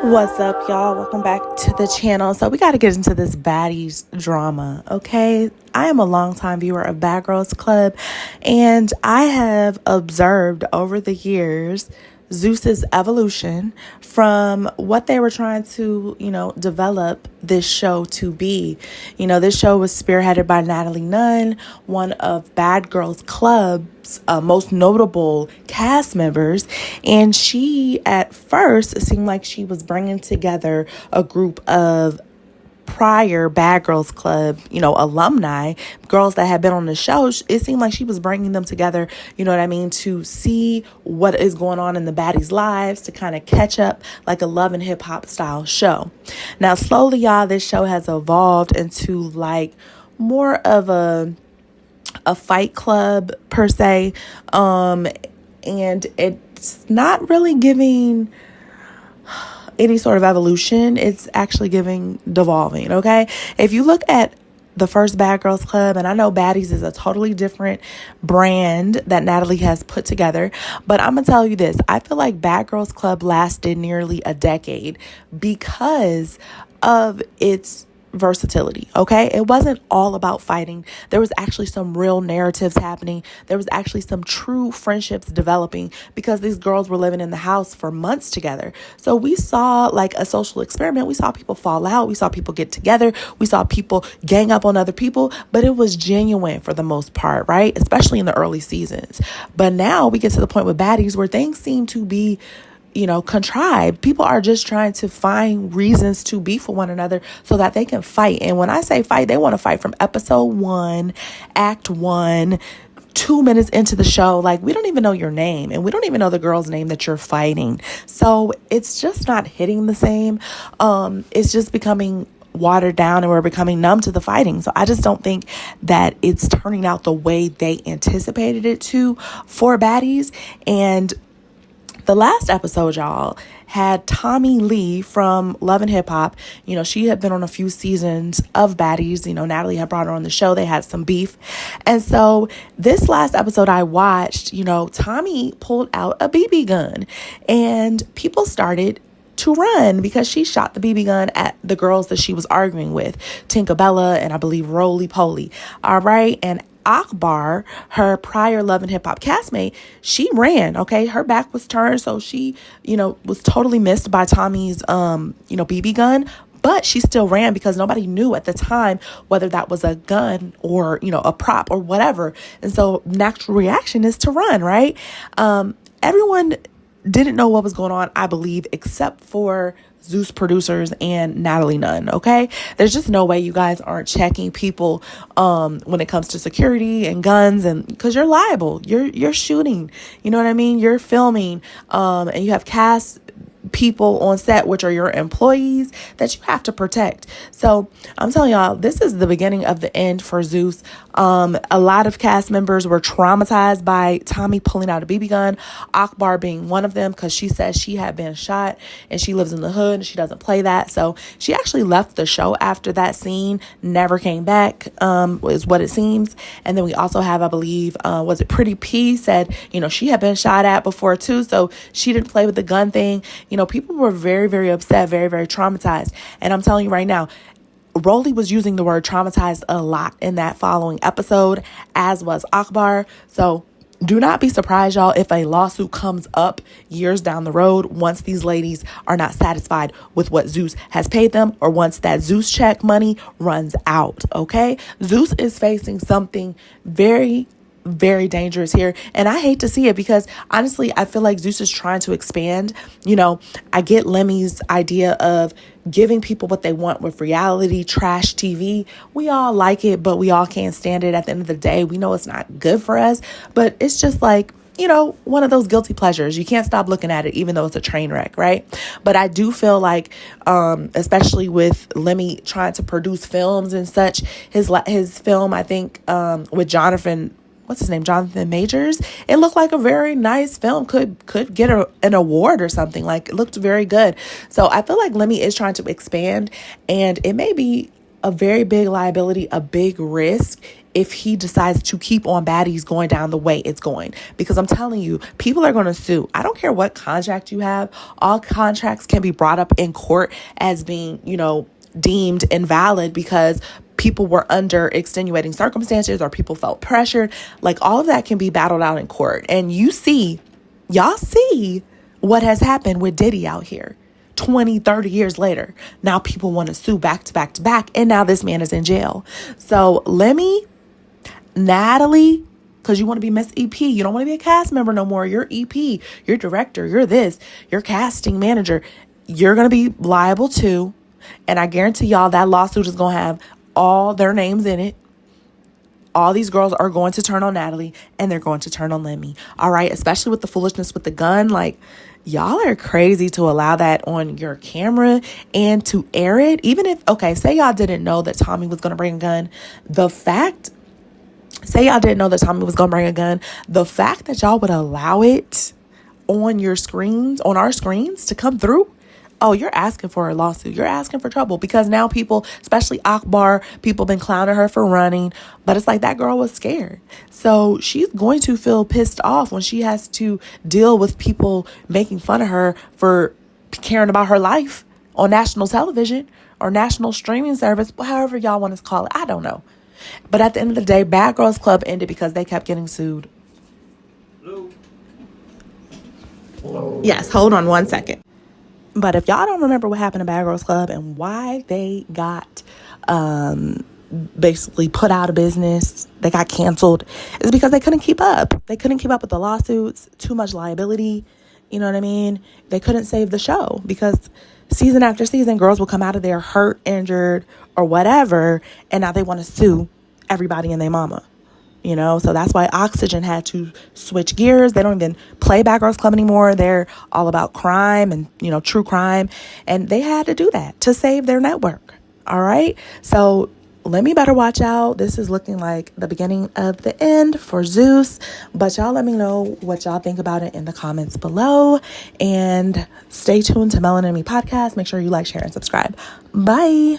What's up, y'all? Welcome back to the channel. So we got to get into this Baddies drama, okay? I am a longtime viewer of Bad Girls Club, and I have observed over the years Zeus's evolution from what they were trying to, develop this show to be. This show was spearheaded by Natalie Nunn, one of Bad Girls Club's most notable cast members. And she, at first, seemed like she was bringing together a group of prior Bad Girls Club, alumni, girls that had been on the show. It seemed like she was bringing them together, to see what is going on in the baddies' lives, to kind of catch up like a love and hip hop style show. Now, slowly, y'all, this show has evolved into like more of a fight club per se. And it's not really giving any sort of evolution. It's actually giving devolving, okay? If you look at the first Bad Girls Club, and I know Baddies is a totally different brand that Natalie has put together, but I'm gonna tell you this. I feel like Bad Girls Club lasted nearly a decade because of its versatility, okay? It wasn't all about fighting. There was actually some real narratives happening. There was actually some true friendships developing because these girls were living in the house for months together. So we saw like a social experiment. We saw people fall out. We saw people get together. We saw people gang up on other people, but it was genuine for the most part, right? Especially in the early seasons. But now we get to the point with Baddies where things seem to be contrived. People are just trying to find reasons to beef with one another so that they can fight. And when I say fight, they want to fight from episode 1, act 1, 2 minutes into the show. Like, we don't even know your name, and we don't even know the girl's name that you're fighting. So it's just not hitting the same. It's just becoming watered down, and we're becoming numb to the fighting. So I just don't think that it's turning out the way they anticipated it to for Baddies. And the last episode, y'all, had Tommy Lee from Love and Hip Hop. She had been on a few seasons of Baddies. Natalie had brought her on the show. They had some beef. And so this last episode I watched, Tommy pulled out a BB gun and people started to run because she shot the BB gun at the girls that she was arguing with, Tinkerbella and I believe Roly Poly. All right. And Akbar, her prior Love and Hip Hop castmate, she ran, okay? Her back was turned, so she, was totally missed by Tommy's, BB gun, but she still ran because nobody knew at the time whether that was a gun or, a prop or whatever. And so natural reaction is to run, right? Everyone didn't know what was going on, I believe, except for Zeus producers and Natalie Nunn, okay? There's just no way you guys aren't checking people when it comes to security and guns, and because you're liable. You're shooting, you know what I mean? You're filming, and you have cast people on set, which are your employees, that you have to protect. So I'm telling y'all, this is the beginning of the end for Zeus. A lot of cast members were traumatized by Tommy pulling out a BB gun, Akbar being one of them, because she says she had been shot and she lives in the hood and she doesn't play that. So she actually left the show after that scene, never came back, is what it seems. And then we also have, I believe, was it Pretty P said, she had been shot at before too, so she didn't play with the gun thing. People were very, very upset, very, very traumatized. And I'm telling you right now, Rolly was using the word traumatized a lot in that following episode, as was Akbar. So do not be surprised, y'all, if a lawsuit comes up years down the road once these ladies are not satisfied with what Zeus has paid them, or once that Zeus check money runs out, okay? Zeus is facing something very, very dangerous here, and I hate to see it because honestly I feel like Zeus is trying to expand. I get Lemmy's idea of giving people what they want with reality trash TV. We all like it, but we all can't stand it. At the end of the day, we know it's not good for us, but it's just like, one of those guilty pleasures. You can't stop looking at it, even though it's a train wreck, right? But I do feel like, especially with Lemmy trying to produce films and such, his film, I think, with Jonathan Majors, it looked like a very nice film, could get an award or something. Like, it looked very good. So I feel like Lemmy is trying to expand, and it may be a very big liability, a big risk if he decides to keep on Baddies going down the way it's going. Because I'm telling you, people are going to sue. I don't care what contract you have. All contracts can be brought up in court as being, deemed invalid because people were under extenuating circumstances or people felt pressured. Like, all of that can be battled out in court. And y'all see what has happened with Diddy out here. 20, 30 years later, now people want to sue back to back to back. And now this man is in jail. So Natalie, because you want to be Miss EP. You don't want to be a cast member no more. You're EP, you're director, you're this, you're casting manager. You're going to be liable too. And I guarantee y'all that lawsuit is going to have all their names in it. All these girls are going to turn on Natalie and they're going to turn on Lemmy. All right. Especially with the foolishness with the gun. Like, y'all are crazy to allow that on your camera and to air it. Even if, say y'all didn't know that Tommy was going to bring a gun. Say y'all didn't know that Tommy was going to bring a gun. The fact that y'all would allow it on your screens, on our screens to come through. Oh, you're asking for a lawsuit. You're asking for trouble because now people, especially Akbar, people been clowning her for running. But it's like that girl was scared. So she's going to feel pissed off when she has to deal with people making fun of her for caring about her life on national television or national streaming service, however y'all want to call it. I don't know. But at the end of the day, Bad Girls Club ended because they kept getting sued. Hello. Yes, hold on one second. But if y'all don't remember what happened to Bad Girls Club and why they got basically put out of business, they got canceled, it's because they couldn't keep up. They couldn't keep up with the lawsuits, too much liability. You know what I mean? They couldn't save the show because season after season, girls will come out of there hurt, injured, or whatever, and now they want to sue everybody and their mama. So that's why Oxygen had to switch gears. They don't even play Bad Girls Club anymore. They're all about crime and, true crime. And they had to do that to save their network. All right. So Lemmy better watch out. This is looking like the beginning of the end for Zeus. But y'all let me know what y'all think about it in the comments below. And stay tuned to Melanin and Me podcast. Make sure you like, share, and subscribe. Bye.